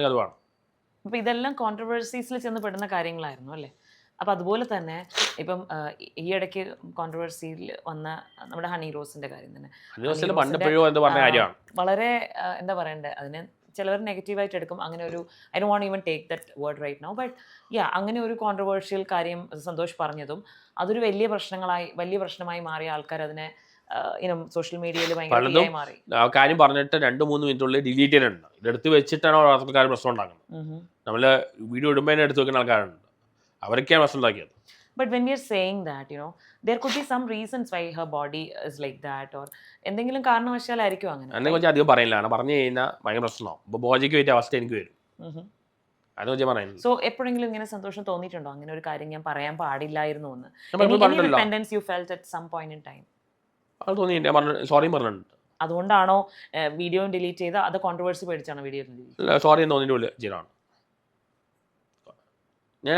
അത് വേണം. അപ്പോൾ ഇതെല്ലാം കോൺട്രവേഴ്സീസിൽ ചെന്ന് പെടുന്ന കാര്യങ്ങളായിരുന്നു അല്ലേ? അപ്പോൾ അതുപോലെ തന്നെ ഇപ്പം ഈ ഇടയ്ക്ക് കോൺട്രവേഴ്സിയിൽ വന്ന നമ്മുടെ ഹണി റോസിന്റെ കാര്യം തന്നെ. ഹണി ദിവസത്തിൽ റോസിന്റെ പണ്ടെപ്പോഴും എന്ത് പറഞ്ഞ കാര്യമാണ്. വളരെ എന്താ പറയണ്ടേ, അതിനെ ചിലവർ നെഗറ്റീവായിട്ട് എടുക്കും. അങ്ങനെ ഒരു I don't want even take that word right now, but ya, അങ്ങനെ ഒരു കോൺട്രവേഴ്ഷ്യൽ കാര്യം സന്തോഷ് പറഞ്ഞതും അതൊരു വലിയ പ്രശ്നമായി മാറിയ ആൾക്കാർ അതിനെ സോഷ്യൽ മീഡിയയിൽ ഭയങ്കര പലതും തീയായി മാറി. ആ കാര്യം പറഞ്ഞിട്ട് 2-3 മിനിറ്റുള്ളിൽ ഡിലീറ്റ് ചെയ്തിട്ടുണ്ട്. ഇതെടുത്ത് വെച്ചിട്ടാണ് ആൾക്കാർ പ്രശ്നം ഉണ്ടാക്കുന്നത്. നമ്മൾ വീഡിയോ ഇടുമ്പോൾ തന്നെ എടുത്ത് വെക്കുന്ന ആൾക്കാരുണ്ട്. അവരൊക്കെയാണ് പ്രശ്നം ഉണ്ടാക്കിയത്. But when we are saying that, there could be some reasons why her body is like that, or എന്തെങ്കിലും കാരണവശാലായിരിക്കും അങ്ങനെ. എന്നെ കുറിച്ച് അധികം പറയില്ല. പറഞ്ഞു കഴിഞ്ഞാൽ ഭയങ്കര പ്രശ്നമാവും. അപ്പോൾ ബോജയ്ക്ക് പറ്റിയ അവസ്ഥ എനിക്ക് വരും. അതിനെ കുറിച്ച് പറയുന്നത്. സോ എപ്പോഴെങ്കിലും ഇങ്ങനെ സന്തോഷം തോന്നിയിട്ടുണ്ടോ അങ്ങനെ ഒരു കാര്യം ഞാൻ പറയാൻ പാടില്ലായിരുന്നു എന്ന്? Repentance you felt at some point in time? അത് തോന്നിയില്ല. സോറി പറഞ്ഞിട്ടുണ്ട്. അതുകൊണ്ടാണോ വീഡിയോ ഡിലീറ്റ് ചെയ്ത അത് കോൺട്രവേഴ്സി പേടിച്ചാണോ വീഡിയോ ഡിലീറ്റ്? സോറി എന്ന് തോന്നിയിട്ട് ചെയ്യണം. ഞാൻ